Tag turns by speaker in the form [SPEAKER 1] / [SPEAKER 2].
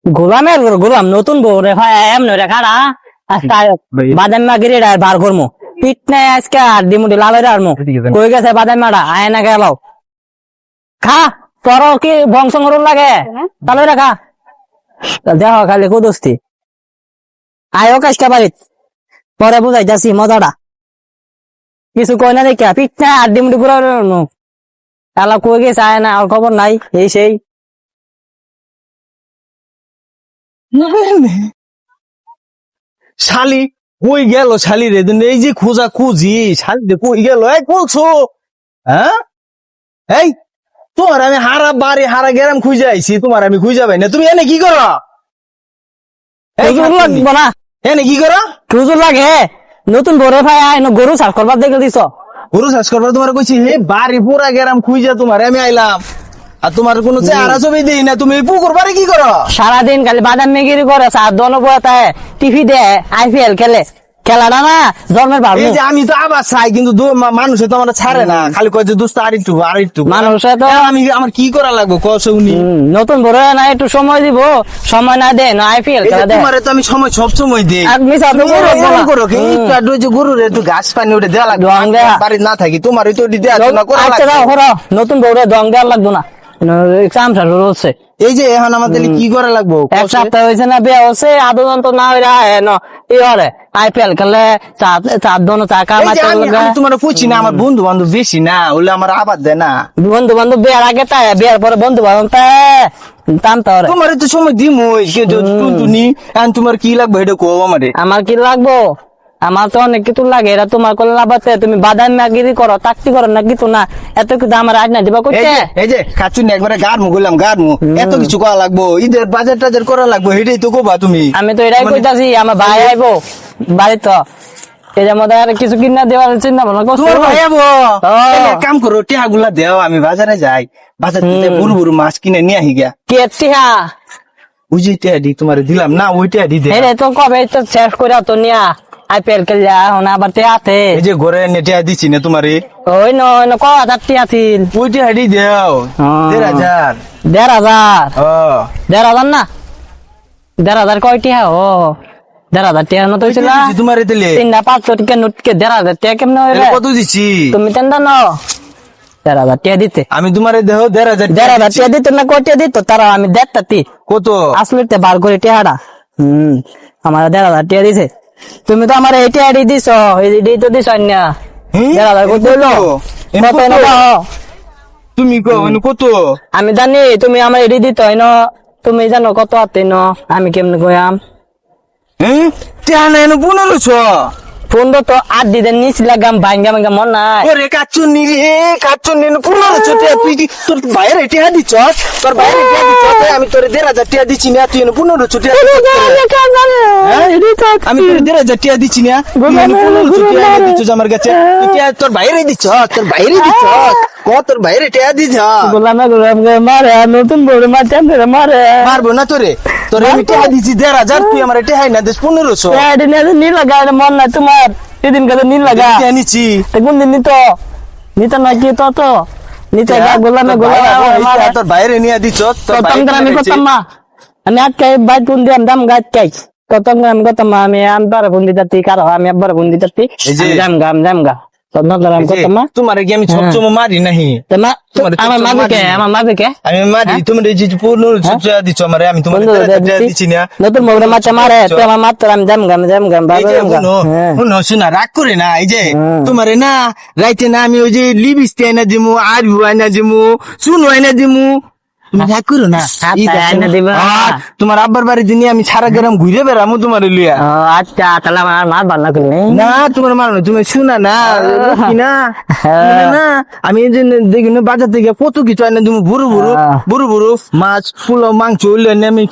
[SPEAKER 1] গোলামের গোলাম নতুন বউ রে ভাই এমন রে খাড়া বাদাম মা গিরে বার করমু পিট নাই আজকে আর দিমুটি লালের আরমু কই গেছে বাদাম মাটা আয় না গেল খা তোর কি বংশ মরুন লাগে তাহলে রে খা দেহ খালি কুদস্তি আয়ো কাজটা বাড়িত পরে বুঝাইতাছি মজাটা কিছু কই না দেখে পিট নাই আর দিমুটি পুরো তাহলে কই গেছে আয় না আর খবর নাই এই সেই
[SPEAKER 2] শালি কই গেল শালি রে এই যে খোঁজা খুঁজি শালি রে কই গেল এই বলছো হ্যাঁ এই তোমার আমি হারা বাড়ি হারা গেরাম খুঁজে আইছি তোমার আমি খুঁজে পাই না তুমি এনে কি করো
[SPEAKER 1] লাগবো না
[SPEAKER 2] এনে কি করো
[SPEAKER 1] খুজুর লাগে নতুন বড় ভাই আয় গরু চাষ করবার দেখে দিছ
[SPEAKER 2] গরু চাষ করবার তোমার কইছি হে বাড়ি পুরা গেরাম খুঁজে তোমার আমি আইলাম আর তোমার কোনো চেহারা ছবি দিই না তুমি পুকুর বাড়ি কি করো
[SPEAKER 1] সারাদিন খালি বাদাম মেগিরি করে সাত দন বয়াতায় টিভি দেয় আইপিএল খেলে খেলাটা না জন্মের ভালো
[SPEAKER 2] এই যে আমি তো আবার চাই কিন্তু মানুষে তো আমার ছাড়ে না খালি কয় যে দোস্ত আরেকটু
[SPEAKER 1] মানুষে তো
[SPEAKER 2] আমি আমার কি করা লাগবে কস উনি
[SPEAKER 1] নতুন বড় না একটু সময় দিব সময় না দে না আইপিএল খেলা দে
[SPEAKER 2] তোমারে তো আমি সময় সব সময় দেই
[SPEAKER 1] আর মিছা তো
[SPEAKER 2] এরকম করো কি একটু যে গরুর একটু ঘাস পানি ওটা দেওয়া লাগবে বাড়ি না থাকি তোমার তো ওটি দেওয়া না করা
[SPEAKER 1] আচ্ছা
[SPEAKER 2] লাগবে
[SPEAKER 1] হরো নতুন বড় দং দেওয়ার লাগতো না চামচা রয়েছে
[SPEAKER 2] এই যে এখন আমাদের কি করা লাগবে
[SPEAKER 1] এক সপ্তাহ হয়েছে না বিয়ে হচ্ছে আদৌ তো না হইরা ই হরে আইপিএল খেলে চার দন চা কামাতে
[SPEAKER 2] আমি তোমার পুছি না আমার বন্ধু বান্ধব বেশি না ওলে আমার আবার দেয় না
[SPEAKER 1] বন্ধু বান্ধব বিয়ার আগে তাই বিয়ার পরে বন্ধু বান্ধব তাই
[SPEAKER 2] তোমার তো সময় দিমই কিন্তু টুনটুনি এখন তোমার কি লাগবে এটা কো আমারে
[SPEAKER 1] আমার কি লাগবো আমার তো অনেক কিছু লাগে এরা তোমার করলে লাভাতে তুমি বাদাম মাগিরি করো তাকতি করো না কিছু না এত কিছু আমার আজ না দিবা করছে
[SPEAKER 2] এই যে খাচ্ছুন একবারে গারমু গেলাম গারমু এত কিছু করা লাগবো ঈদের বাজার টাজার করা লাগবো এটাই তো কোবা তুমি
[SPEAKER 1] আমি তো এটাই কইতাছি আমার ভাই আইবো বাড়ি তো এটার মধ্যে আর কিছু কিনা দেওয়ার চিন্তা ভাবনা করছো
[SPEAKER 2] কাম করো টিহা গুলা দেও আমি বাজারে যাই বাজার থেকে বুড়ু বুড়ু মাছ কিনে নিয়ে আহি গা
[SPEAKER 1] কে টিহা
[SPEAKER 2] ওই যে টিহা দি তোমার দিলাম না ওই টিহা দি দে
[SPEAKER 1] তো কবে তো শেষ করে তো নিয়া আইপিএল খেললা এখন আবার টিহাতে
[SPEAKER 2] এই যে ঘরে এনে টিহা দিছি না তোমারে
[SPEAKER 1] ওই নয় ক হাজার টিহা ছিল
[SPEAKER 2] ওই টিহা দি দেও 1,500
[SPEAKER 1] 1,500 না 1,500 কয় টিহা ও 1,500 টিহা মতো হয়েছিল
[SPEAKER 2] তোমার দিলে
[SPEAKER 1] 300-500 টিকা নোট কে 1,500 টিহা কেমন হইলে
[SPEAKER 2] কত দিছি
[SPEAKER 1] তুমি তেন্দা ন 1,500 টিহা দিতে
[SPEAKER 2] আমি তোমারে দেহ
[SPEAKER 1] 1,500 টিহা দিতে না কয় টিহা দিত তারা আমি দেখতাতি
[SPEAKER 2] কত
[SPEAKER 1] আসলে বার করে টিহাটা আমার 1,500 টিহা দিছে তুমি তো আমার এই টিহাটি দিছ এই তো দিছ না 1,500 কত হইলো কত না
[SPEAKER 2] তুমি কত
[SPEAKER 1] আমি জানি তুমি আমার এডি দিত ন তুমি জানো কত আতে ন আমি কেমনে কইয়াম
[SPEAKER 2] টিহা নাই 1500
[SPEAKER 1] ফোন তো 8 দিন নিচে লাগাম ভাঙ্গা ভাঙ্গা মন নাই
[SPEAKER 2] ওরে কাচ্চুনি রে কাচ্চুনি 1500 টাকা তুই তোর বাইরে টিহা দিছ তোর বাইরে টিহা দিছ আমি তোরে 1,500 টাকা দিছি না তুই 1500 টাকা আমি তোরে 1,500 টাকা দিছি না 1500 টাকা দিছ আমার কাছে তুই তোর বাইরে দিছ তোর বাইরে টিহা দিছ
[SPEAKER 1] গোলাম মারে নতুন বড় মারতে মারে
[SPEAKER 2] মারবো না তোরে তোরে আমি টিহা দিছি 1,500 তুই আমার টিহাই না দিস 1500
[SPEAKER 1] নীল লাগা মন নাই তোমার এদিন কাছে নীল লাগা
[SPEAKER 2] নিছি
[SPEAKER 1] কোন দিন নিত না কি তো নিতে গোলামে গোলাম
[SPEAKER 2] তোর বাইরে নিয়ে দিছ তোর
[SPEAKER 1] আমি করতাম না আমি আজকে বাইক ফোন দিলাম দাম গাছ চাই আমি করতাম আমি আনবার ফোন দিতে কারো আমি একবার ফোন দিতে দাম গা
[SPEAKER 2] তোমার কি আমি সবসময় মারি নাহি
[SPEAKER 1] আমার মাঝে
[SPEAKER 2] আমি মারি তুমি পূর্ণ দিচ্ছ আমার আমি তোমার দিচ্ছি না
[SPEAKER 1] নতুন মোবাইল মাছে মারে তো আমার মাত্র আমি জাম গাম
[SPEAKER 2] শোনা রাগ করে না এই যে তোমার না রাইতে না আমি ওই যে লিপস্টিক আইনা দিমু আর আইনা দিমু চুন আইনা দিমু রাগ করো না তোমার আব্বার বাড়ি দিনে আমি সারা গ্রাম ঘুরে বেড়ামো তোমার লিয়া
[SPEAKER 1] আচ্ছা তাহলে আমার মার বান্না করলে
[SPEAKER 2] না তোমার মার তুমি শোনা না না আমি দেখি বাজার থেকে কত কিছু আইনা দিমু বুড়ো বুড়ো মাছ ফুল মাংস আমি